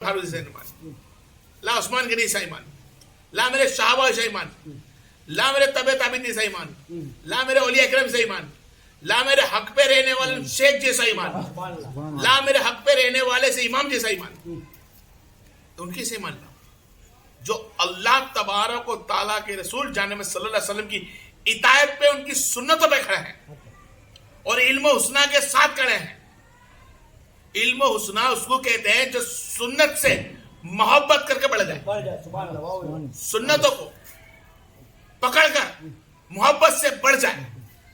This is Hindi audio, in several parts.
हारून जैसा ईमान, ला उस्मान गनी जैसा ईमान, ला मेरे शहाबा जैसा ईमान, ला मेरे तबे ताबिन जैसा ईमान, ला मेरे औलिया इकराम जैसा ईमान, ला मेरे हक पे रहने वाले शेख जैसा ईमान, ला मेरे हक पे रहने वाले से इमाम जैसा ईमान। उनकी से ईमान ला जो अल्लाह तबारक व ताला के रसूल जाने में सल्लल्लाहु अलैहि वसल्लम की इतायत पे, उनकी सुन्नतों पे खड़े हैं और इल्म हुस्ना के साथ खड़े हैं। इल्म हुस्ना उसको कहते हैं जो सुन्नत से मोहब्बत करके बढ़ जाए, सुन्नतों को पकड़कर मोहब्बत से बढ़ जाए।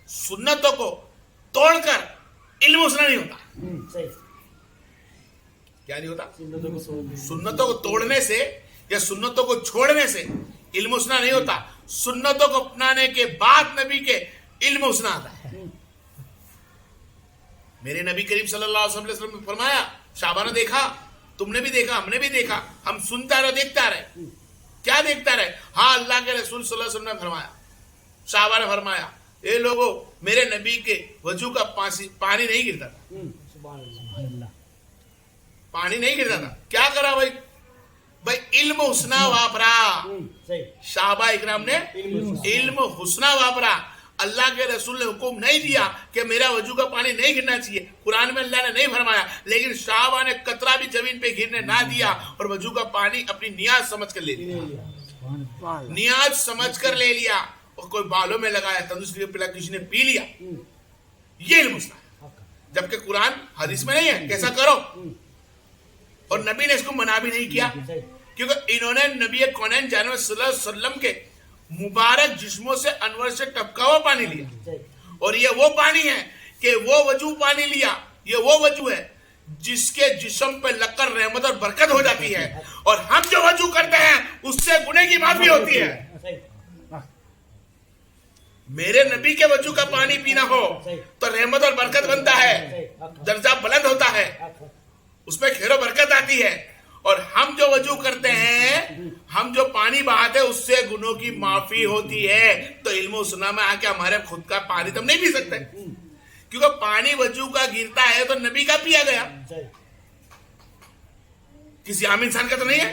सुन्नतों को तोड़कर इल्म हुस्ना नहीं होता। क्या नहीं होता? सुन्नतों को तोड़ने से या सुन्नतों को छोड़ने से इल्म हुस्ना नहीं होता। सुन्नतों को अपनाने के बाद नबी के इल्म हुस्ना आता है। मेरे नबी करीम सल्लल्लाहु अलैहि वसल्लम ने फरमाया, शाबा ने देखा, तुमने भी देखा, हमने भी देखा, हम सुनता रहे, देखता रहे। क्या देखता रहे? हाँ, अल्लाह के रसूल सल्लल्लाहु अलैहि वसल्लम ने फरमाया, शाबा ने फरमाया, ये लोगों मेरे नबी के वजू का पानी नहीं गिरता था, पानी नहीं गिरता था। क्या करा भाई? भाई इल्म हुस्ना वापरा। शाहबा इकराम ने इल्म हुस्ना वापरा। अल्लाह के रसूल ने हुक्म नहीं दिया कि मेरा वजू का पानी नहीं गिरना चाहिए, कुरान में अल्लाह ने नहीं फरमाया, लेकिन शाहबा ने कतरा भी जमीन पे गिरने ना दिया और वजू का पानी अपनी नियाज समझ कर ले लिया। नियाज समझ कर ले लिया और कोई बालों में लगाया, तंदुरुस्ती पिला, किसी ने पी लिया। ये इल्म हुस्ना है, जबकि कुरान हदीस में नहीं है कैसा करो। और नबी ने इसको मना भी नहीं किया, क्योंकि इन्होंने नबी कौनैन जानवर सल्लल्लाहु अलैहि वसल्लम के मुबारक जिस्मों से अनवर से टपका हुआ पानी लिया। और ये वो पानी है कि वो वजू पानी लिया, ये वो वजू है जिसके जिस्म पे लगकर रहमत और बरकत हो जाती है। और हम जो वजू करते हैं उससे गुनाह की माफी होती है। मेरे नबी के वजू का पानी पीना हो तो रहमत और बरकत बनता है, दर्जा बुलंद होता है, उसमें खैर बरकत आती है। और हम जो वजू करते हैं, हम जो पानी बहाते हैं, उससे गुनों की माफी होती है। तो इल्म हुस्ना में आके हमारे खुद का पानी तो हम नहीं पी सकते, क्योंकि पानी वजू का गिरता है तो नबी का पिया गया, किसी आम इंसान का तो नहीं है।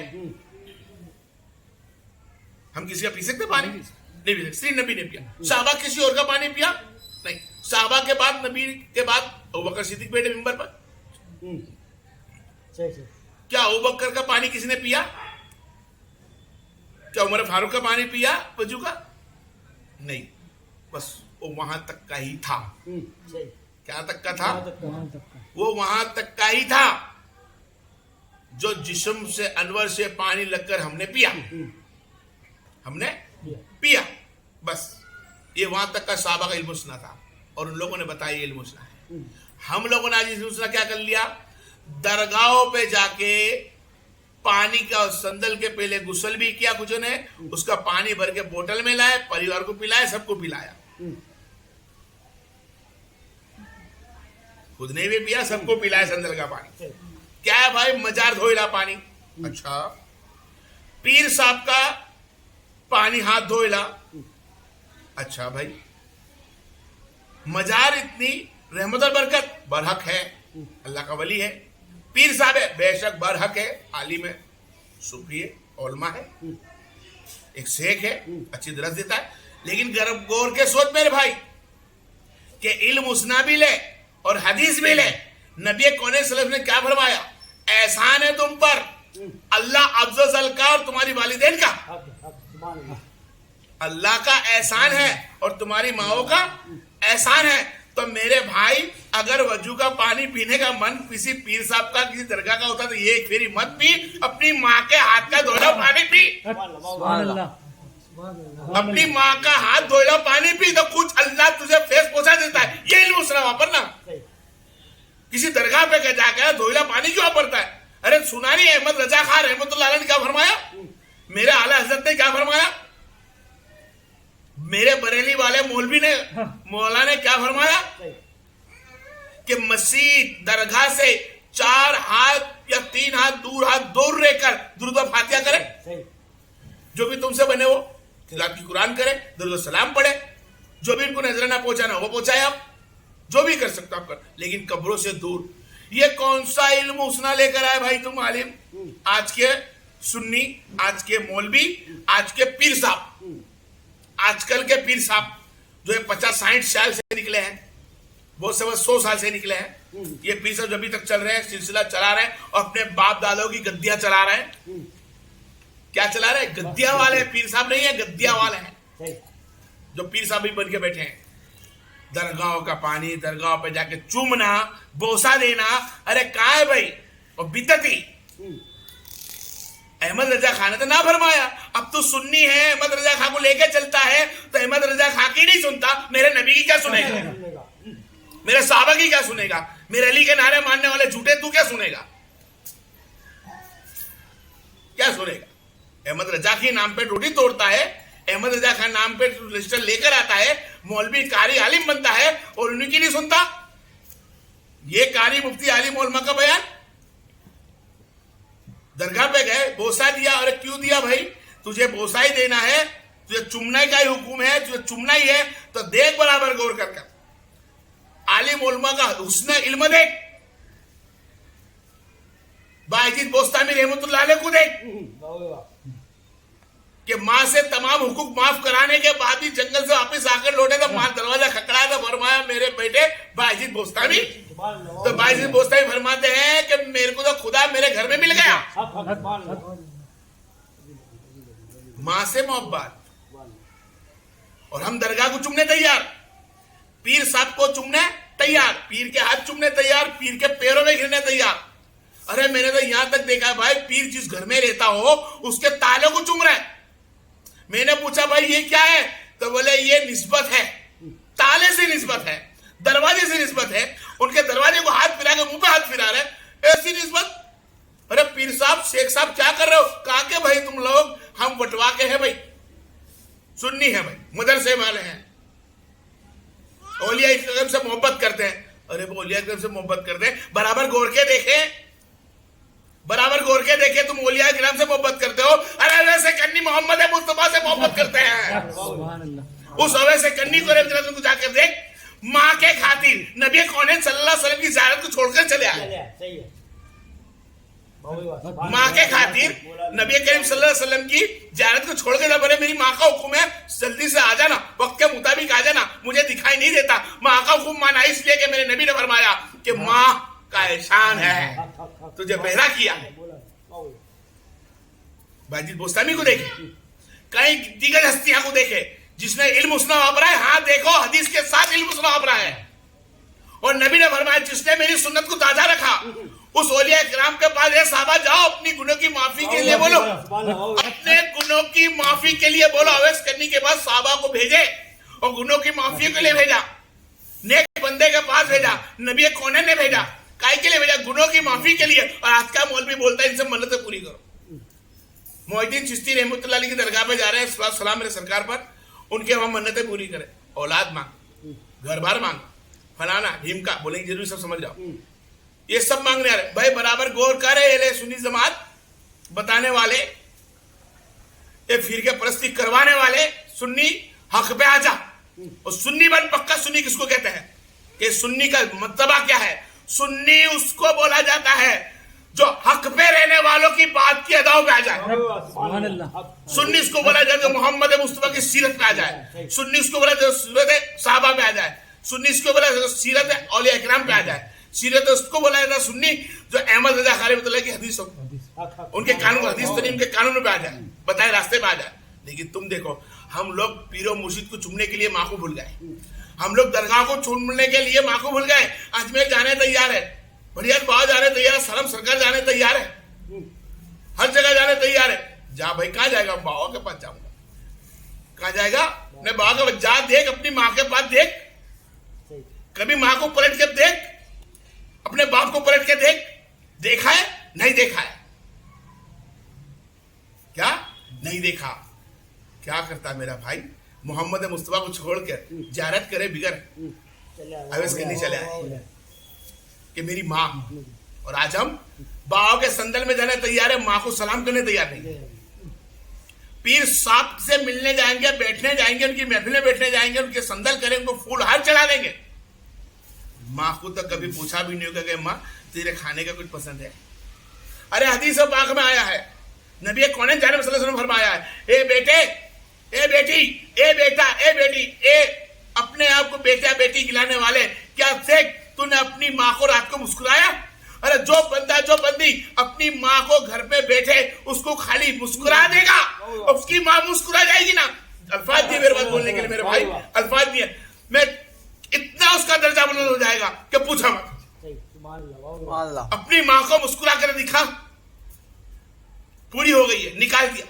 हम किसी का पी सकते पानी? नहीं पी सकते। सिर्फ नबी ने पिया। साहबा किसी और का पानी पिया नहीं। साहबा के बाद, नबी के बाद अबू बकर सिद्दीक बैठे मिंबर पर, क्या अबू बकर का पानी किसी ने पिया? क्या उमर फारूक का पानी पिया वजू का? नहीं, बस वो वहां तक का ही था। क्या तक का था? वो वहां तक का ही था जो जिस्म से अनवर से पानी लगकर हमने पिया, हमने पिया। बस ये वहां तक का साहबा का इल्म हुस्ना था और उन लोगों ने बताया ये इल्म हुस्ना है। हम लोगों ने आज इल्म हुस्ना क्या कर लिया? दरगाहों पे जाके पानी का संदल के पहले गुस्ल भी किया कुछ ने, उसका पानी भर के बोतल में लाए, परिवार को पिलाया, सबको पिलाया, खुद ने भी पिया, सबको पिलाया संदल का पानी। क्या है भाई? मजार धोइला पानी। अच्छा, पीर साहब का पानी हाथ धोइला। अच्छा भाई, मजार इतनी रहमत और बरकत, बरहक है, अल्लाह का वली है, पीर साहब है, बेशक बरहक है, आलिम है, सूफी है, उलमा है, एक शेख है, अच्छी दरस देता है। लेकिन गर्भ गौर के सोच मेरे भाई कि इल्म हुस्ना भी ले और हदीस भी ले। नबी कौने सल्लल्लाहु ने क्या फरमाया? एहसान है तुम पर अल्लाह अफ़ज़ल का और तुम्हारी वालिदैन का। अल्लाह का एहसान है और तुम्हारी माओ का एहसान है। तो मेरे भाई, अगर वजू का पानी पीने का मन किसी पीर साहब का, किसी दरगाह का होता तो ये फेरी मत पी, अपनी माँ के हाथ का धोला पानी पी, अपनी माँ का हाथ धोला पानी पी, तो कुछ अल्लाह तुझे फेस पहुंचा देता है। ये इल्म हुस्ना वापरना। किसी दरगाह पे जाकर धोला पानी क्यों वापरता है? अरे सुना नहीं अहमद रजा खान रहमतुल्लाह अलैह ने क्या फरमाया? मेरे आला हजरत ने क्या फरमाया? मेरे बरेली वाले मौलवी ने, मौला ने क्या फरमाया? कि मस्जिद दरगाह से 4 हाथ या 3 हाथ दूर रहकर दुरूद व फातिहा करे। जो भी तुमसे बने वो तिलावत की कुरान करे, दुरूद व सलाम पढ़े, जो भी इनको नजराना पहुंचाना वो पहुंचाए, आप जो भी कर सकते हो आप कर, लेकिन कब्रों से दूर। ये कौन सा इल्म उसना लेकर आए भाई तुम आलिम? आज के सुन्नी, आज के मौलवी, आज के पीर साहब, आजकल के पीर साहब जो 50-60 साल से निकले हैं, वो सब 100 साल से निकले हैं, ये पीर साहब अभी तक चल रहे हैं, सिलसिला चला रहे हैं और अपने बाप दादों की गद्दियां चला रहे हैं। क्या चला रहे हैं? गद्दियां वाले। पीर साहब नहीं है, गद्दियां वाले हैं जो पीर साहब भी बन के बैठे हैं। दरगाहों का पानी दरगाह पे जाके चूमना, बोसा देना, अरे कहाँ है भाई? और बिदती अहमद रजा खान ने तो ना फरमाया। अब तो सुन्नी है, अहमद रजा खान को लेके चलता है तो अहमद रजा खान की नहीं सुनता, मेरे नबी की क्या सुनेगा? मेरे साहबा की क्या सुनेगा? मेरे अली के नारे मानने वाले झूठे तू क्या सुनेगा? क्या सुनेगा? अहमद रजा के नाम पे रोटी तोड़ता है, अहमद रजा खान नाम पे रजिस्टर लेकर आता है, मौलवी कारी आलिम बनता है और उन्हीं की नहीं सुनता। ये कारी मुफ्ती आलिम उलमा का बयान। दरगाह पे गए, बोसा दिया। अरे क्यों दिया भाई? तुझे बोसा ही देना है, तुझे चुमना का ही हुक्म है, तुझे चुमना ही है तो देख बराबर गौर कर आलिम उलमा का हुस्न इल्म देख। बायजीद बोस्तामी रहमतुल्लाह अलैह को देख कि मां से तमाम हुकूक माफ कराने के बाद भी जंगल से वापस आकर लौटे तो मां दरवाजा खकड़ाया तो फरमाया मेरे बेटे बायजीद बोस्तामी। तो बायजीद बोस्तामी फरमाते हैं कि मेरे को तो खुदा मेरे घर में मिल गया। मां से मोहब्बत, और हम दरगाह को चुमने तैयार, पीर साहब को चुमने तैयार, पीर के हाथ चुमने तैयार, पीर के पैरों में गिरने तैयार। अरे मैंने तो यहां तक देखा है भाई, पीर जिस घर में रहता हो उसके ताले को चुम रहा है। मैंने पूछा भाई ये क्या है? तो बोले ये निस्बत है, ताले से निस्बत है, दरवाजे से निस्बत है। उनके दरवाजे को हाथ फिरा के मुंह पे हाथ फिरा रहे, ऐसी निस्बत। अरे पीर साहब, शेख साहब क्या कर रहे हो? कहा के भाई तुम लोग, हम बटवा के हैं भाई, सुन्नी है भाई, मदरसे वाले हैं, औलिया इकराम से मोहब्बत करते हैं। अरे वो औलिया इकराम से मोहब्बत करते हैं, बराबर गौर के देखे, बराबर गौर के देखे तुम औलिया किराम से मोहब्बत करते हो। अरे वैसे कन्नी मोहम्मद मुस्तफा से मोहब्बत करते हैं। उस अवैसे कन्नी को जाकर देख, माँ के खातिर नबी कौन सल्लल्लाहु अलैहि वसल्लम की ज़ियारत को छोड़कर चले आए। माँ के खातिर नबी करीम सल्लल्लाहु अलैहि वसल्लम की ज़ियारत को छोड़कर बोले मेरी माँ का हुक्म है, जल्दी से आ जाना, वक्त के मुताबिक आ जाना, मुझे दिखाई नहीं देता। माँ का हुक्म माना इसलिए कि मेरे नबी ने फरमाया कि माँ का एहसान है, तुझे बहरा किया है। बायजीद बोस्तामी को देखे, कई दीगर हस्तियां को देखे जिसने इल्म उसना वापरा है। हाँ देखो, हदीस के साथ इल्म उसना वापरा है। और नबी ने फरमाया जिसने मेरी सुन्नत को ताजा रखा, उस औलिया किराम के पास है, साहबा जाओ अपनी गुनों की माफी के लिए बोलो, अपने गुनों की माफी के लिए बोलो। अवैस करने के बाद साहबा को भेजे और गुनों की माफी के लिए भेजा, नेक बंदे के पास भेजा, नबी कौन ने भेजा, काय के लिए भेजा? गुनों की माफी के लिए। और आज का मौलवी बोलता है इनसे मन्नतें पूरी करो। मोहिद्दीन चिश्ती रहमतुल्लाह अलैह की दरगाह पे जा रहे हैं, सलाम मेरे सरकार पर, उनके वहां मन्नतें पूरी करें, औलाद मांग, घर बार मांग, फलाना ढीमका, बोलेंगे जरूर सब समझ जाओ, ये सब मांगने आ रहे भाई। बराबर गौर करे सुन्नी जमात बताने वाले, ये फिर के परस्ती करवाने वाले, सुन्नी हक पे आ जा। और सुन्नी बन पक्का सुन्नी किसको कहते हैं? कि सुन्नी का मतलब क्या है? सुन्नी उसको बोला जाता है जो हक पे रहने वालों की बात की अदाओं पे आ जाए। सुन्नी उसको बोला जाए जो मोहम्मद मुस्तफा की सीरत पे आ जाए। सुन्नी उसको बोला जाए सीरत साहबा पे आ जाए। सुन्नी उसको बोला जाए सीरत औलिया इकराम पे आ जाए। सीरत उसको बोला जाता सुन्नी जो अहमद रजा खान की हदीस हो, उनके कानून हदीस तरीम के कानून पे आ जाए, बताए रास्ते पे आ जाए। लेकिन तुम देखो, हम लोग पीरो मुर्शिद को चुमने के लिए माँ को भूल गए, हम लोग दरगाह को चुमने के लिए माँ को भूल गए। अजमेर जाने तैयार है, बढ़िया बाबा जाने तैयार है, सरम सरकार जाने तैयार है, हर जगह जाने तैयार है। जा भाई, कहाँ जाएगा? बाबा के पास जाऊंगा। कहाँ जाएगा? मैं बाबा के पास जा, देख अपनी माँ के पास देख, कभी माँ को पलट के देख, अपने बाप को पलट के देख, देखा है? नहीं देखा है। क्या नहीं देखा? क्या करता मेरा भाई? मोहम्मद मुस्तफा को छोड़ कर ज़ियारत करे बिगर अवैस करने चले आए कि मेरी माँ। और आज हम बाबा के संदल में जाने तैयार है, माँ को सलाम करने तैयार नहीं। पीर साहब से मिलने जाएंगे, बैठने जाएंगे, उनकी महफिल में बैठने जाएंगे, उनके संदल करेंगे, उनको फूल हार चढ़ा देंगे, माँ को तो कभी पूछा भी नहीं होगा कि माँ तेरे खाने का कुछ पसंद है। अरे हदीस पाक में आया है, नबी कौन जाने वसल्लम फरमाया है, ए बेटे, ए बेटी, ए बेटा, ए बेटी, ए अपने आप को बेटा बेटी खिलाने वाले, क्या देख तूने अपनी माँ को रात को मुस्कुराया? अरे जो बंदा जो बंदी अपनी माँ को घर पे बैठे उसको खाली मुस्कुरा देगा, उसकी माँ मुस्कुरा जाएगी ना। अल्फाज दिए मेरे बात बोलने के लिए मेरे भाई, अल्फाज दिए, मैं इतना उसका दर्जा बुलंद हो जाएगा कि पूछा मत। अपनी माँ को मुस्कुरा कर दिखा, पूरी हो गई है, निकाल दिया,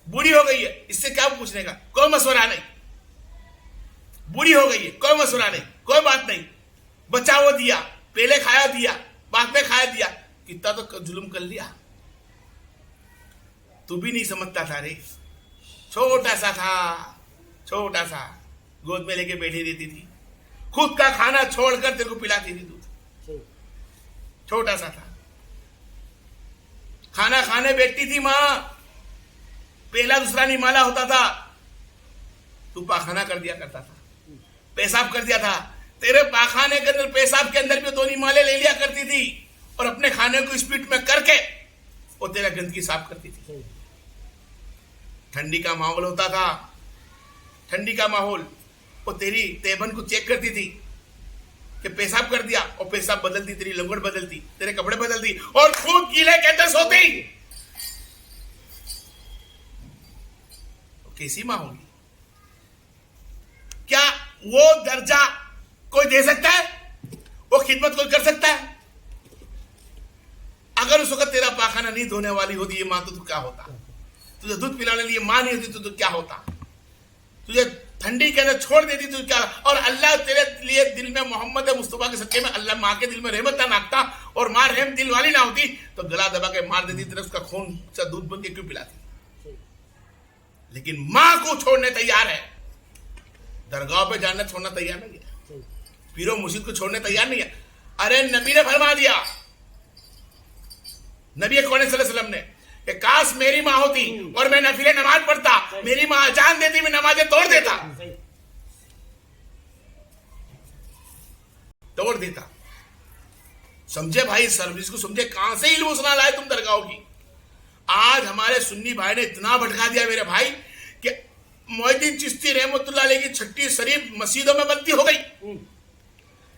बुरी हो गई है, इससे क्या पूछने का, कोई मशवरा नहीं। बुरी हो गई है, कोई मशवरा नहीं, कोई बात नहीं, बचा वो दिया, पहले खाया दिया, बाद में खाया दिया, कितना तो जुल्म कर लिया। तू भी नहीं समझता था रे, छोटा सा था, छोटा सा, गोद में लेके बैठी रहती थी, खुद का खाना छोड़कर तेरे को पिलाती थी दूध, छोटा सा था। खाना खाने बैठती थी मां, पहला दूसरा निमाला होता था, तू पाखाना कर दिया करता था, पेशाब कर दिया था, तेरे पाखाने के अंदर पेशाब के अंदर भी 2 निमाले ले लिया करती थी और अपने खाने को स्पीड में करके वो तेरा गंदगी साफ करती थी। ठंडी का माहौल होता था, ठंडी का माहौल, वो तेरी तेबन को चेक करती थी कि पेशाब कर दिया, और पेशाब बदलती, तेरी लंगोट बदलती, तेरे कपड़े बदलती और खूब गीले के अंदर सोती। तो कैसी मां होगी? क्या वो दर्जा कोई दे सकता है? वो खिदमत कोई कर सकता है? अगर उस वक्त तेरा पाखाना नहीं धोने वाली होती ये मां, तो तू क्या होता? तुझे दूध पिलाने लिए मां नहीं होती तो क्या होता? तुझे ठंडी के अंदर छोड़ देती तो क्या? और अल्लाह तेरे लिए दिल में मोहम्मद मुस्तफा के सदके में अल्लाह माँ के दिल में रहमत ना नाकता, और माँ रहम दिल वाली ना होती तो गला दबा के मार देती, तेरे उसका खून सा दूध बन के क्यों पिलाती? लेकिन माँ को छोड़ने तैयार है, दरगाह पे जाना छोड़ना तैयार नहीं है, पीरो मुर्शिद को छोड़ने तैयार नहीं है। अरे नबी ने फरमा दिया, नबी कौन सल्लल्लाहु अलैहि वसल्लम ने, कि काश मेरी माँ होती और मैं नफिले नमाज पढ़ता, मेरी माँ अजान देती, मैं नमाजें तोड़ देता, तोड़ देता। समझे भाई, सर्विस को समझे, कहां से इल्म सुना लाए तुम दरगाहों की। आज हमारे सुन्नी भाई ने इतना भटका दिया मेरे भाई कि मोइनुद्दीन चिश्ती रहमतुल्लाह अलैह की छठी शरीफ मस्जिदों में बनती हो गई,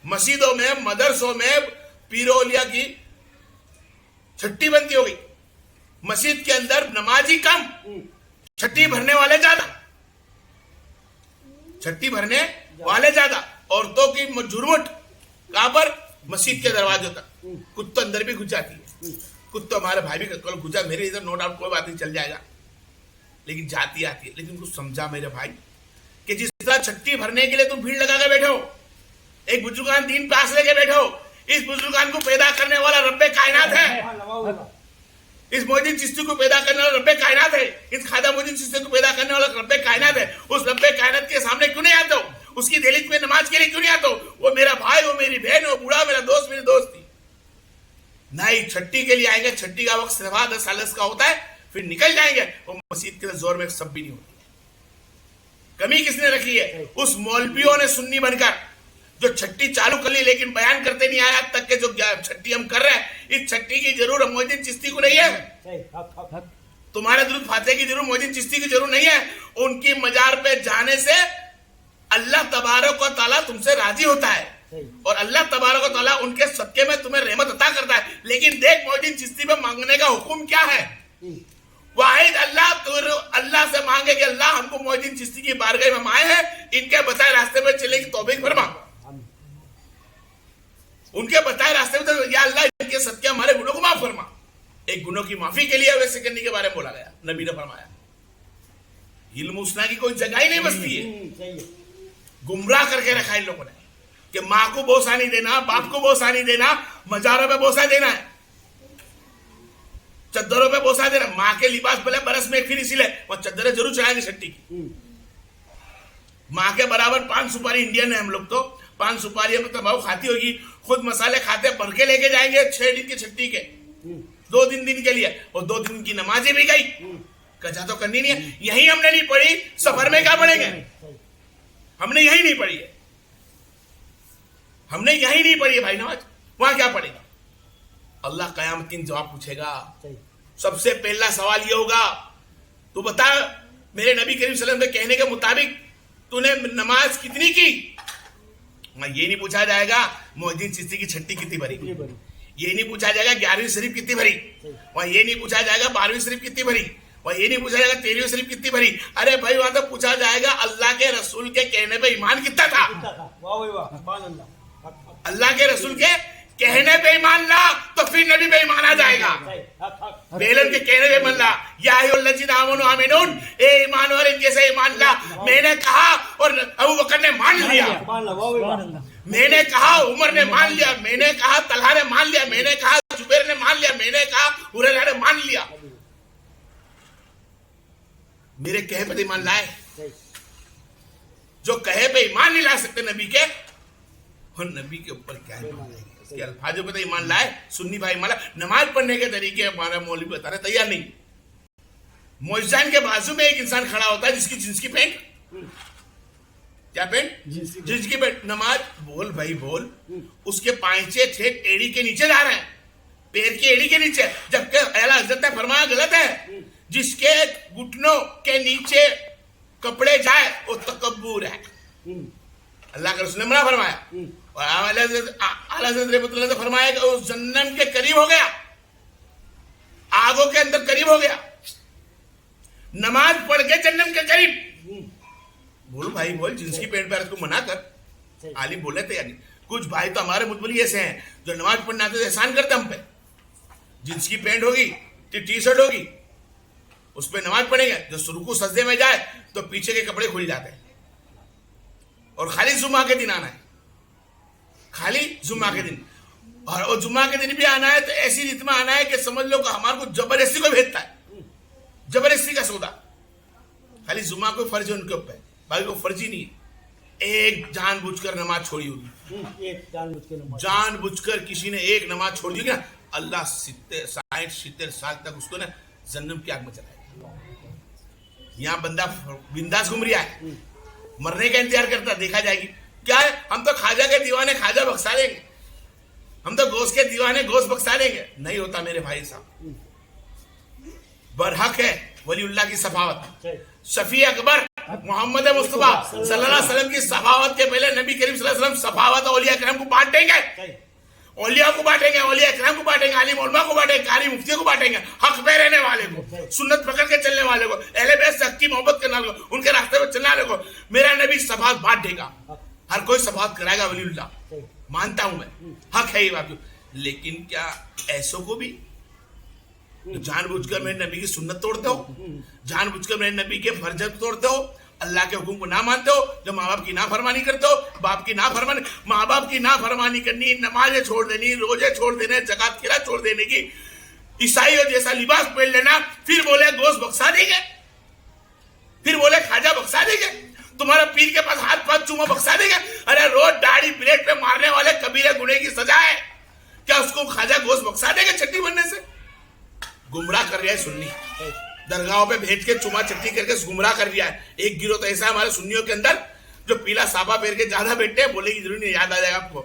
मस्जिदों में, मदरसों में पीरोलिया की छठी बनती हो गई। मस्जिद के अंदर नमाजी कम, छठी भरने वाले ज्यादा, छठी भरने वाले ज्यादा। औरतों की झुरमुट कहां पर? मस्जिद के दरवाजों तक। कुछ तो अंदर भी घुस जाती है, कुछ तो हमारे भाई भी कल घुसा, मेरे इधर नो डाउट कोई बात नहीं, चल जाएगा, लेकिन जाती आती है। लेकिन कुछ समझा मेरे भाई कि जिस तरह छठी भरने के लिए तुम भीड़ लगा के बैठो, एक बुजुर्गान दीन पास लेके बैठो, इस बुजुर्गान को पैदा करने वाला रब्बे कायनात है, इस मोइनुद्दीन चिश्ती को पैदा करने वाला रब्बे कायनात है, इस खाजा मोइनुद्दीन चिश्ती को पैदा करने वाला रब्बे कायनात है। उस रब्बे कायनात के सामने क्यों नहीं आता हो? उसकी दहलीज में नमाज के लिए क्यों नहीं आता हो? वो मेरा भाई, वो मेरी बहन, वो बूढ़ा मेरा दोस्त, मेरी दोस्त थी। नहीं, छठी के लिए आएंगे, छठी का वक्त 10 साल का होता है, फिर निकल जाएंगे। वो मस्जिद के जोर में सब भी नहीं होती है। कमी किसने रखी है? उस मौलवियों ने सुन्नी बनकर जो छठी चालू कर ली, लेकिन बयान करते नहीं आया तक के जो छठी हम कर रहे हैं, इस छठी की जरूर मोइनुद्दीन चिश्ती को नहीं है, तुम्हारे दुरूद फातिहा की जरूर मोइनुद्दीन चिश्ती की जरूर नहीं है। उनकी मजार पे जाने से अल्लाह तबारक व तआला तुमसे राजी होता है, और अल्लाह तबारक व तआला उनके सदके में तुम्हें रहमत अता करता है। लेकिन देख मोइनुद्दीन चिश्ती पे मांगने का हुक्म क्या है? वाहिद अल्लाह, तो अल्लाह से मांगे कि अल्लाह हमको मोइनुद्दीन चिश्ती की बारगाह में आए हैं, इनके बताए रास्ते में चले की तौफीक फरमा, उनके बताए रास्ते में तो या अल्लाह इनके सदके हमारे गुनों को माफ फरमा। एक गुनों की माफी के लिए वैसे करने के बारे में बोला गया, नबी ने फरमाया। इल्म उसना की कोई जगह ही नहीं बसती है, गुमराह करके रखा इन लोगों ने कि माँ को बोसा नहीं देना, बाप को बोसा नहीं देना, मजारों पे बोसा देना है, चद्दरों पे बोसा देना। माँ के लिबास भले बरस में एक फिर इसीलिए वो चद्दरें जरूर चढ़ाएंगे छठी की। माँ के बराबर 5 सुपारी इंडियन है हम लोग, तो 5 सुपारी में तबाह खाती होगी, खुद मसाले खाते भर के लेके जाएंगे 6 दिन की छठी के, 2 दिन के लिए, और 2 दिन की नमाजें भी गई, कजा तो करनी नहीं है। यही हमने नहीं पढ़ी, सफर में क्या पढ़ेंगे? हमने यही नहीं पढ़ी है, हमने यही नहीं पढ़ी है भाई नमाज, वहां क्या पढ़ेगा? अल्लाह कयामत के दिन जवाब पूछेगा। सबसे पहला सवाल ये होगा, तू बता मेरे नबी करीम सल्लल्लाहु अलैहि वसल्लम के कहने के मुताबिक तूने नमाज कितनी की? ये नहीं पूछा जाएगा मोहद्दीन चिश्ती की छट्टी कितनी भरी, ये नहीं पूछा जाएगा 11वीं शरीफ कितनी भरी, वहां ये नहीं पूछा जाएगा 12वीं शरीफ कितनी भरी, वहां ये नहीं पूछा जाएगा 13वीं शरीफ कितनी भरी। अरे भाई वहां तो पूछा जाएगा अल्लाह के रसूल के कहने पे ईमान कितना था। अल्लाह के रसूल के कहने पे ईमान ला तो फिर नबी पे ईमान आ जाएगा। बेलन के कहने पे ईमान ला, या अय्युहल्लज़ीना आमनू आमिनून, ए ईमान और इनके से ईमान ला। मैंने कहा और अबू बकर ने मान लिया, मैंने कहा उमर ने मान लिया, मैंने कहा तलहा ने मान लिया, मैंने कहा जुबैर ने मान लिया, मैंने कहा हुरैरा ने मान लिया। मेरे कहे पे ईमान लाए। जो कहे पे ईमान नहीं ला सकते नबी के, और नबी के ऊपर क्या ईमान लाएंगे? इसके अल्फाजों पे तो ईमान लाए। सुन्नी भाई माला नमाज पढ़ने के तरीके हमारा मौलवी बता रहे तैयार नहीं। मोइजान के बाजू में एक इंसान खड़ा होता है जिसकी जिंस की पैंट, क्या पैंट? जिंस की पैंट। नमाज बोल भाई बोल, उसके पांचे ठेठ एड़ी के नीचे जा रहे हैं, पैर की एड़ी के नीचे, जबकि आला हज़रत ने फरमाया गलत है। जिसके घुटनों के नीचे कपड़े जाए वो तकब्बुर है। अल्लाह के रसूल ने मना फरमाया, और आला हज़रत ने फरमाया कि उस जन्नत के करीब हो गया, आगों के अंदर करीब हो गया। नमाज पढ़ के जन्नत के करीब। बोल भाई बोल, जिंस की पैंट पहन को मना कर। आलिम बोले थे यानी कुछ भाई तो हमारे मुतबली ऐसे हैं जो नमाज पढ़ने आते एहसान करते हम पे। जिंस की पैंट होगी, टी शर्ट होगी, उस पर नमाज पढ़ेंगे, जो रुकू सजदे में जाए तो पीछे के कपड़े खुल जाते हैं। और खाली जुम्मा के दिन आना है, खाली जुम्मा के दिन, और जुम्मा के दिन भी आना है तो ऐसी रीत में आना है कि समझ लो कि हमारे को जबरदस्ती को भेजता है, जबरदस्ती का सौदा। खाली जुम्मा को फर्ज है उनके ऊपर, बाकी को फर्ज ही नहीं है। एक जानबूझकर नमाज छोड़ी होगी, जानबूझकर किसी ने एक नमाज छोड़ दी ना, अल्लाह 60-70 साल तक उसको ना जन्नत की आग में चलाएगा। यहाँ बंदा बिंदास घूम रहा है, मरने का इंतजार करता, देखा जाएगी। क्या है, हम तो खाजा के दीवाने खाजा बख्शा देंगे, हम तो गोश्त के दीवाने गोश्त बख्शा देंगे। नहीं होता मेरे भाई साहब। बरहक है वलीउल्लाह की सफावत, शफी अकबर मोहम्मद मुस्तफा सल्लल्लाहु अलैहि वसल्लम की सफावत के पहले नबी करीम सल्लल्लाहु अलैहि वसल्लम सफावत औलिया करम को बांट देंगे, औलिया को बांटेंगे, औलिया करम को बांटेंगे, आलिम उलमा को बांटेंगे, कारी मुफ्ती को बांटेंगे, हक पे रहने वाले को, सुन्नत पकड़ के चलने वाले को, अहले बैत से हक की मोहब्बत करने वाले को, उनके रास्ते पर चलने वाले को मेरा नबी सफावत बांट देगा। हर कोई सफावत कराएगा वलीउल्लाह, मानता हूं मैं, हक है ये बात। लेकिन क्या ऐसों को भी जानबूझकर मेरे नबी की सुन्नत तोड़ते हो, जानबूझकर मेरे नबी के फर्ज तोड़ते हो, अल्लाह के हुक्म को ना मानते हो, जो माँ बाप की नाफरमानी करते हो, बाप की नाफरमानी, माँ बाप की नाफरमानी करनी, नमाजें छोड़ देनी, रोजे छोड़ देने, ज़कात खिला छोड़ देने की, ईसाइयों जैसा लिबास पहन लेना, फिर बोले गोश्त बख्शा देंगे, फिर बोले खाजा बख्शा देंगे, तुम्हारा पीर के पास हाथ पाथ चूमा बख्शा देंगे। अरे रोज दाढ़ी प्लेट पे मारने वाले कबीरे गुने की सजा है, क्या उसको खाजा गोश्त बख्शा देंगे छट्टी बनने से? गुमराह कर रहा है सुन्नी, दरगाहों पे भेज के चुमा चट्टी करके गुमराह कर दिया है। एक गिरोह तो ऐसा है हमारे सुन्नियों के अंदर जो पीला साफा पहन के ज्यादा बैठते हैं, बोले की जरूर नहीं, याद आ जाएगा आपको,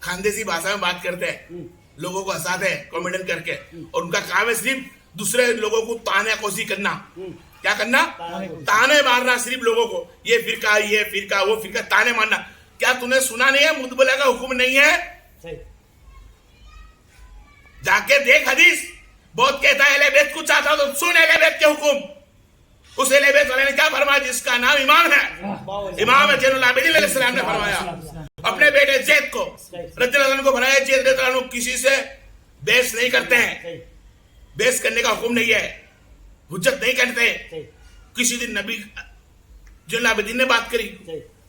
खानदेसी भाषा में बात करते हैं, लोगों को हंसाते हैं कॉमेडियन करके, और उनका काम है सिर्फ दूसरे लोगों को ताने कोसी करना। क्या करना? ताने मारना सिर्फ लोगों को, ये फिरका, ये फिरका, वो फिरका, ताने मारना। क्या तूने सुना नहीं है मुतबला का हुक्म नहीं है? जाके देख हदीस, बहुत कहता है अहले बैत को चाहता तो सुन अहले बैत के हुक्म। उस अहले बैत वाले ने क्या फरमाया जिसका नाम इमाम है, इमाम जैनुल आबिदीन अलैहिस्सलाम ने फरमाया अपने बेटे जैद को रज़ियल्लाहु अन्हु को फरमाया, जैद रज़ियल्लाहु अन्हु किसी से बहस नहीं करते हैं, बहस करने का हुक्म नहीं है, हुज्जत नहीं करते। किसी दिन नबी जैनुल आबिदीन ने बात करी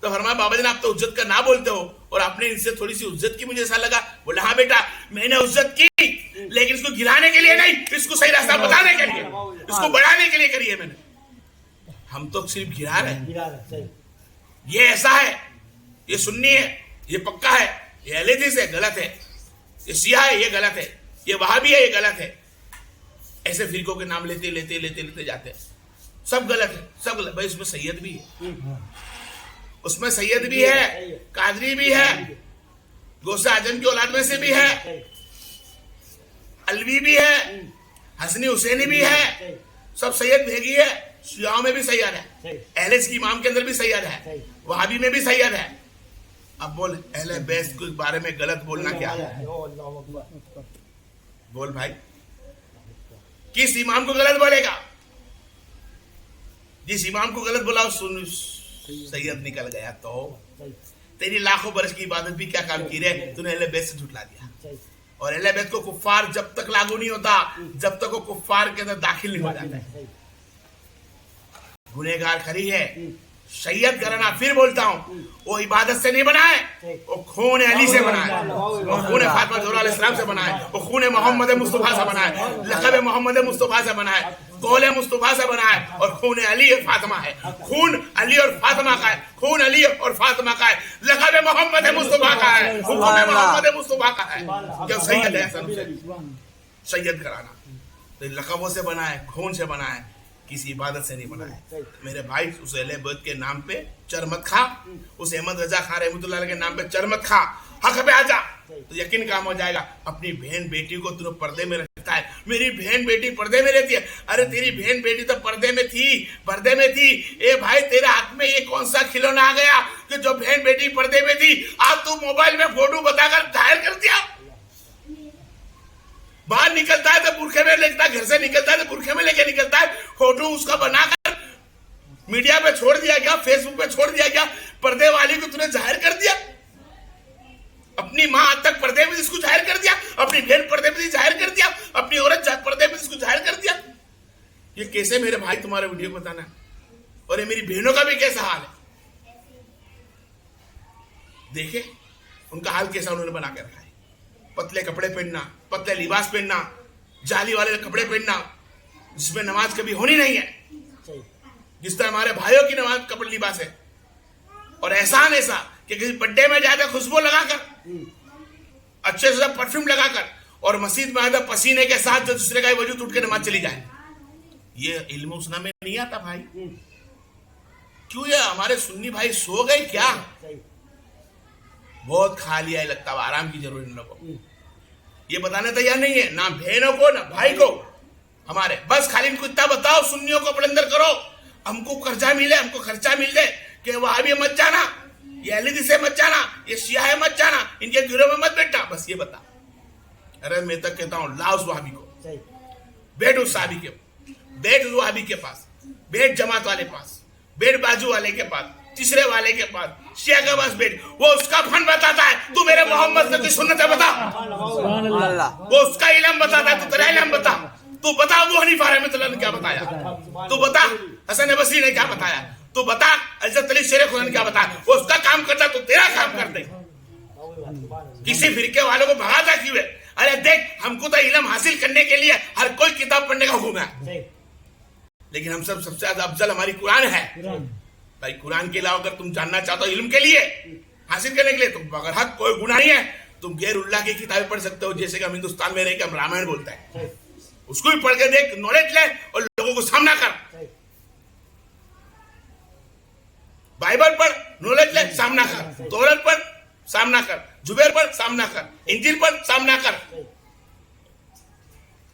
तो फरमाया बाबा जी आप तो हुज्जत का ना बोलते हो, और आपने इनसे थोड़ी सी हुज्जत की, मुझे ऐसा लगा। बोले हाँ बेटा मैंने हुज्जत की, लेकिन इसको गिराने के लिए नहीं, इसको सही रास्ता बताने के लिए, इसको बढ़ाने के लिए करी है मैंने। हम तो सिर्फ गिरा रहे हैं। ये ऐसा है, ये सुन्नी है, ये पक्का है, ये अहले हदीस है, गलत है, ये शिया है, ये गलत है, ये वहाबी है, ये गलत है। ऐसे फिरकों के नाम लेते लेते लेते लेते जाते हैं, सब गलत है, सब गलत। भाई उसमें सैयद भी है, उसमें सैयद भी है, कादरी भी है, गौसे आजम की औलाद में से भी है, अलवी भी है, हसनी हुसैनी भी है, सब सैयद भेगी है। शियाओं में भी सैयद है, अहले की इमाम के अंदर भी सैयद है, वहाबी में भी सैयद है। अब बोल अहले बैत के बारे में गलत बोलना क्या है? बोल भाई, किस इमाम को गलत बोलेगा? जिस इमाम को गलत बोला सुन सैयद निकल गया तो तेरी लाखों बरस की इबादत भी क्या काम की रे? तूने अहले बैत से झुठला दिया। और अहले बैत को कुफ्फार जब तक लागू नहीं होता जब तक वो कुफ्फार के अंदर दाखिल नहीं हो जाता है। गुनहगार खरी है। सैयद घराना, फिर बोलता हूं, वो इबादत से नहीं बनाए, वो खून अली से बनाए, वो खून फातिमा ज़हरा अलैहिस्सलाम से बनाए, वो खून मोहम्मद मुस्तफा से बनाए, लक़ब मोहम्मद मुस्तफा से बनाए, कौले मुस्तफा से बनाए, और खून अली और फातिमा है। खून अली और फातिमा का है, खून अली और फातिमा का है, लक़ब मोहम्मद मुस्तफा का है, हुक्म मोहम्मद मुस्तफा का है। क्या सैयद है? सैयद घराना तो लक़बों से बनाए, खून से बनाए, किसी इबादत से नहीं बनाए। मेरे भाई, उस अहले बैत के नाम पे चर मत खा, उस अहमद रजा खान रहमतुल्लाह अलैह के नाम पे चर मत खा, हक पे आ जा तो यकीन काम हो जाएगा। अपनी बहन बेटी को तूने पर्दे में रखता है, मेरी बहन बेटी पर्दे में रहती है। अरे तेरी बहन बेटी तो पर्दे में थी, पर्दे में थी। ए भाई, तेरे हाथ में ये कौन सा खिलौना आ गया कि जो बहन बेटी पर्दे में थी आज तू मोबाइल में फोटो बताकर जाहिर कर दिया? बाहर निकलता है तो बुरखे में लेता, घर से निकलता है तो बुरखे में लेके निकलता है, फोटो उसका बनाकर मीडिया पे छोड़ दिया गया, फेसबुक पे छोड़ दिया गया। पर्दे वाली को तूने जाहिर कर दिया, अपनी मां आज तक पर्दे में इसको जाहिर कर दिया, अपनी बहन पर्दे में जाहिर कर दिया, अपनी औरत पर्दे में इसको जाहिर कर दिया। ये कैसे मेरे भाई तुम्हारे वीडियो को बताना? और ये मेरी बहनों का भी कैसा हाल है देखे, उनका हाल कैसा उन्होंने बना के रखा है। पतले कपड़े पहनना, पतले लिबास पहनना, जाली वाले कपड़े पहनना, जिसमें नमाज कभी होनी नहीं है, जिस तरह हमारे भाइयों की नमाज कपड़े लिबास है। और एहसान ऐसा कि किसी बर्थडे में जाता खुशबू लगाकर, अच्छे से परफ्यूम लगाकर, और मस्जिद में आता पसीने के साथ जो दूसरे का वजूद उठ के नमाज चली जाए। ये इल्म उस्ना में नहीं आता भाई। क्यों? ये हमारे सुन्नी भाई सो गए क्या? बहुत खा लिया है लगता है, आराम की जरूरत इन लोगों को। ये बताने तैयार नहीं है ना बहनों को ना भाई को हमारे। बस खाली इनको इतना बताओ, सुन्नियों को बुलंदर करो, हमको कर्जा मिले, हमको खर्चा मिल जाए कि वहां भी मत जाना, ये अहले से मत जाना, ये शिया है मत जाना, इनके गिरोह में मत बैठना, बस ये बता। अरे मैं तक कहता हूँ ला उस वहाबी को, बैठ उस साहबी के, बैठ उस वहाबी के पास, बैठ जमात वाले पास, बैठ बाजू वाले के पास, तीसरे वाले के पास, शिया के पास बैठ, वो उसका फन बताता है, तू मेरे मोहम्मद की सुन्नत बता, वो उसका इल्म बताता है, तू तेरा इल्म बता। तू बता अबू हनीफा रहमतुल्लाह ने क्या बताया, तू बता हसन बसरी ने क्या बताया, तू बता हज़रत अली शेर खुदा ने क्या बताया। वो उसका काम करता, तू तेरा काम कर दे। किसी फिरके वालों को भगाता क्यों है? अरे देख, हमको तो इल्म हासिल करने के लिए हर कोई किताब पढ़ने का हुक्म है, लेकिन हम सब सबसे ज्यादा अफजल हमारी कुरान है भाई। कुरान के अलावा अगर तुम जानना चाहते हो इल्म के लिए हासिल करने के लिए, तुम अगर हक कोई गुनाह नहीं है, तुम गैरुल्लाह की किताबें पढ़ सकते हो। जैसे कि हम हिंदुस्तान में रह के हम रामायण बोलते हैं, उसको भी पढ़ के देख, नॉलेज ले और लोगों को सामना कर। बाइबल पढ़, नॉलेज ले, सामना कर। तौरात पढ़, सामना कर। जुबैर पढ़, सामना कर। इंजील पढ़, सामना कर।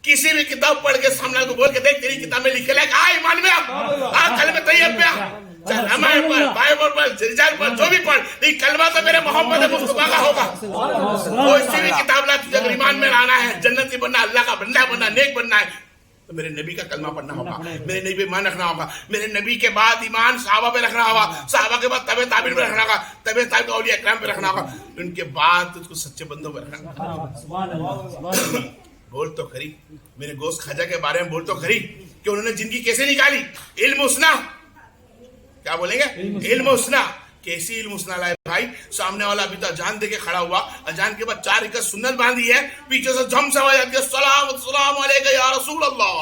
किसी भी किताब पढ़ के सामना को बोल के देख, तेरी किताब में लिखे लायक आ ईमान में आ कल में तैयब पे आ, रामायण पढ़, बाइबल पढ़, रिजाल पढ़, जो भी पढ़, लेकिन कलमा तो मेरे मोहम्मद मुस्तफा का होगा। वो इसी भी किताब ला, तुझे अगर ईमान में लाना है, जन्नती बनना, अल्लाह का बंदा बनना, नेक बनना है, तो मेरे नबी का कलमा पढ़ना होगा, मेरे नबी पे ईमान रखना होगा, मेरे नबी के बाद ईमान सहाबा पे रखना होगा, सहाबा के बाद तबे ताबीन पे रखना होगा, तबे ताबीन औलिया इकराम पे रखना होगा, उनके बाद तुझको सच्चे बंदों पे रखना होगा। बोल तो खरी, मेरे गोश्त खाजा के बारे में बोल तो खरी कि उन्होंने जिंदगी कैसे निकाली। इल्म उसना, क्या बोलेंगे? इल्म उसना। कैसी इल्म उसना लाए भाई? सामने वाला अभी तो अजान दे के खड़ा हुआ, अजान के बाद 4 रकात सुन्नत बांधी है, पीछे से झम से आवाज आती है, सलाम अलैका या रसूल अल्लाह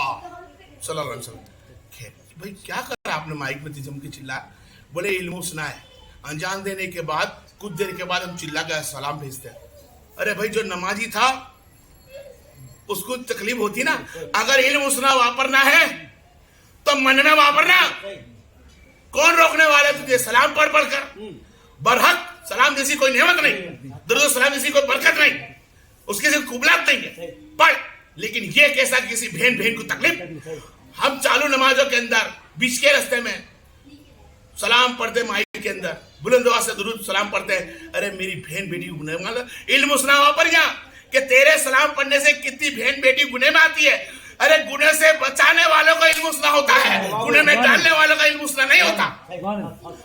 सल्लल्लाहु अलैहि वसल्लम। भाई क्या कर आपने माइक में जम के चिल्ला? बोले इल्म उसना है, अजान देने के बाद कुछ देर के बाद हम चिल्ला के सलाम भेजते हैं। अरे भाई, जो नमाजी था उसको तकलीफ होती ना। अगर इल्म उसना वापरना है तो मन में वापरना। कौन रोकने वाला तुझे? सलाम पढ़ पढ़ कर। बरहक सलाम जैसी कोई नेमत नहीं, दुरूद सलाम जैसी कोई बरकत नहीं, उसकी से कुबलात नहीं है, पढ़। लेकिन ये कैसा किसी बहन को तकलीफ। हम चालू नमाजों के अंदर बीच के रास्ते में सलाम पढ़ते, माइक के अंदर बुलंद आवाज से दुरूद सलाम पढ़ते हैं। अरे मेरी बहन बेटी गुनह इल्म सुना वहां पर यहाँ कि तेरे सलाम पढ़ने से कितनी बहन बेटी गुनह में आती है। अरे गुनह से बचाने वालों का इल्म सुना होता है, गुनह में डालने वालों का इल्म सुना नहीं होता।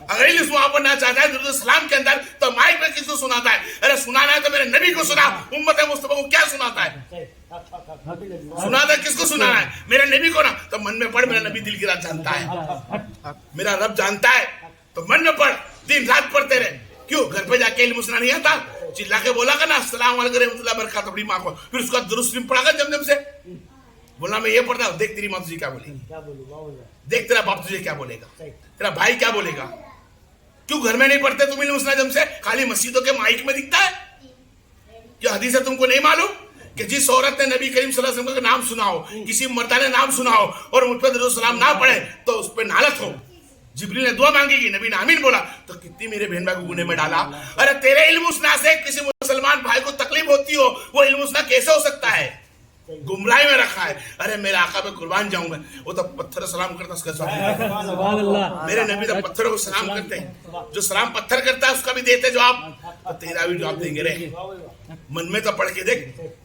अगर इल्म वहां पढ़ना चाहता है दुरूद सलाम के अंदर तो माइक में किसको सुनाता है? अरे सुनाना है तो मेरे नबी को सुना, उम्मत मुस्तफा को क्या सुनाता है? सुनाता किसको सुनाना है? मेरे नबी को ना। तो मन में पढ़, मेरा नबी दिल की रात जानता है, मेरा रब जानता है, तो मन में पढ़, दिन रात पढ़ते रहे। क्यों? घर पे जाके इल्म सुना नहीं आता? चिल्ला के बोला का ना अस्सलाम वालेकुम रहमतुल्लाह बरकातहू अपनी माँ को, फिर उसका दुरुस्त भी पढ़ा कर जम से बोला मैं ये पढ़ता हूँ, देख तेरी माँ तुझे क्या बोलेगी, देख तेरा बाप तुझे क्या बोलेगा, तेरा भाई क्या बोलेगा। क्यों घर में नहीं पढ़ते तुम इल्म सुना जम से? खाली मस्जिदों के माइक में दिखता है। क्या हदीस है तुमको नहीं मालूम कि जिस औरत ने नबी करीम सल्लल्लाहु अलैहि वसल्लम का नाम सुना हो, किसी मर्दा ने नाम सुना हो और मुझ पर दुरूद सलाम ना पढ़े तो उस पर नालत हो। जिब्रील ने दुआ मांगेगी, नबी ने आमीन बोला, तो कितनी मेरे बहन भाई को गुने में डाला। अरे तेरे इल्म सुना से किसी मुसलमान भाई को तकलीफ होती हो, वो इल्म सुना कैसे हो सकता है? गुमराही में रखा है। अरे मेरे आका पे कुर्बान जाऊं मैं, वो तो पत्थर सलाम करता उसका जवाब, मेरे नबी तो पत्थरों को सलाम करते हैं। जो सलाम पत्थर करता है उसका भी देते जवाब, तो तेरा भी जवाब देंगे रे। मन में तो पढ़ के देख,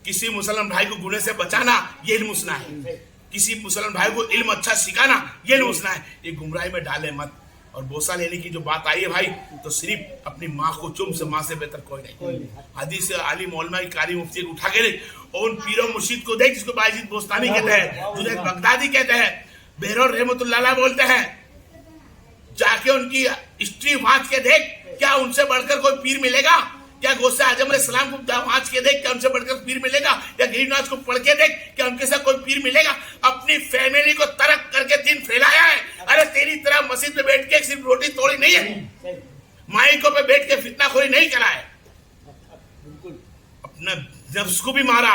किसी मुसलमान भाई को गुने से बचाना ये इल्म सुना है, किसी मुसलमान भाई को इल्म अच्छा सिखाना ये इल्म सुना है। ये गुमराही में डाले मत। और बोसा लेने की जो बात आई है भाई, तो सिर्फ अपनी माँ को चुम से माँ से बेहतर कोई नहीं। हदीस आली मौलमा की कारी मुफ्ती को उठा के देख, और उन पीरो मुर्शिद को देख जिसको बायजीद बोस्तानी कहते हैं, जुनैद बगदादी कहते हैं, बेरोर रहमतुल्लाह अलैह बोलते हैं। जाके उनकी हिस्ट्री वाँच के देख, क्या उनसे बढ़कर कोई पीर मिलेगा? क्या गौसे आजम अलैहिस्सलाम को वाँच के देख, क्या उनसे बढ़कर पीर मिलेगा? या गरीबनाज को पढ़ के देख, क्या उनके साथ कोई पीर मिलेगा? अपनी फैमिली को तरक करके दिन फैलाया है। अरे तेरी तरह मस्जिद में बैठ के सिर्फ रोटी तोड़ी नहीं है, माइकों पे बैठ के फितनाखोरी नहीं करा है। अपने नफ्स को भी मारा,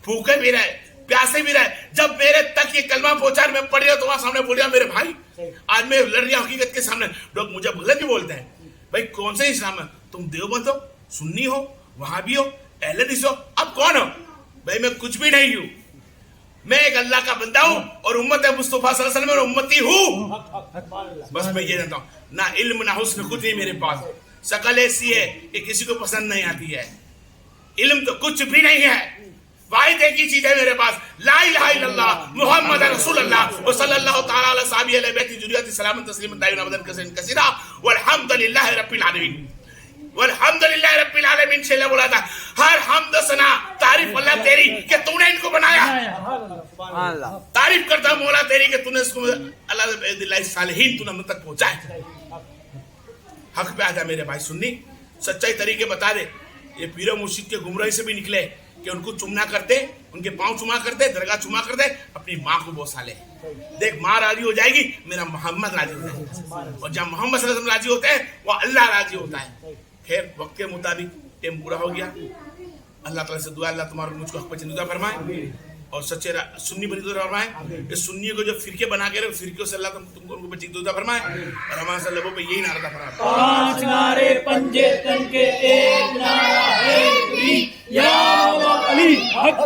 भूखे भी रहे, प्यासे भी रहे। जब मेरे तक ये कलमा पहुंचा, मैं पढ़ रहा तो वहां सामने बोल रहा, मेरे भाई आज मैं लड़ रहा हकीकत के सामने। लोग मुझे गलत भी बोलते हैं, भाई कौन से इस्लाम है? तुम देवबंद हो, सुन्नी हो, वहाबी हो, अहले हदीस हो, अब कौन हो? भाई मैं कुछ भी नहीं हूं, मैं एक अल्लाह का बंदा हूं और उम्मत मुस्तफा सल्लल्लाहु अलैहि वसल्लम उम्मती हूं। बस मैं ये जानता हूं, ना इल्म ना हुस्न कुछ नहीं मेरे पास। शकल ऐसी है कि किसी को पसंद नहीं आती है, इल्म तो कुछ भी नहीं है। वाहिद एक ही चीज है मेरे पास, ला इलाहा इल्लल्लाह मुहम्मद रसूलुल्लाह व सल्लल्लाहु तआला अलैहि सहाबी अलैहि बैति जुरियति सलामन तस्लीमन दाइम अबदन कसीरन कसीरा वल्हम्दुलिल्लाहि रब्बिल आलमीन। वल्हम्दुलिल्लाहि रब्बिल आलमीन से बोला था, हर हमद सना तारीफ अल्लाह तेरी कि तूने इनको बनाया। तारीफ करता मौला तेरी कि तूने इसको अल्लाह दिल्लाहि सालिहीन तूने हम तक पहुंचाए। हक पे आ जा मेरे भाई सुन्नी, सच्चाई तरीके बता दे। ये पीरो मुर्शिद के गुमराही से भी निकले कि उनको चुमना करते, उनके पांव चुमा करते, दरगाह चुमा करते, अपनी माँ को बोसा ले। देख माँ राजी हो जाएगी, मेरा मोहम्मद राजी हो जाएगा, और जब मोहम्मद सल्लल्लाहु अलैहि वसल्लम राजी होते हैं वो अल्लाह राजी होता है। खैर वक्त के मुताबिक टाइम पूरा हो गया। अल्लाह ताला से दुआ, अल्लाह तुम्हारे मुझको हक पे चंदा फरमाए और सच्चे सुन्नी बनी दुआ फरमाए। इस सुन्नी को जो फिरके बना के रहे, फिरके से अल्लाह तुमको उनको बच्ची दुआ फरमाए। और हमारे साथ लोगों पे यही नारा फरमाए, 5 नारे पंजे तन के एक नारा है, या अली हक।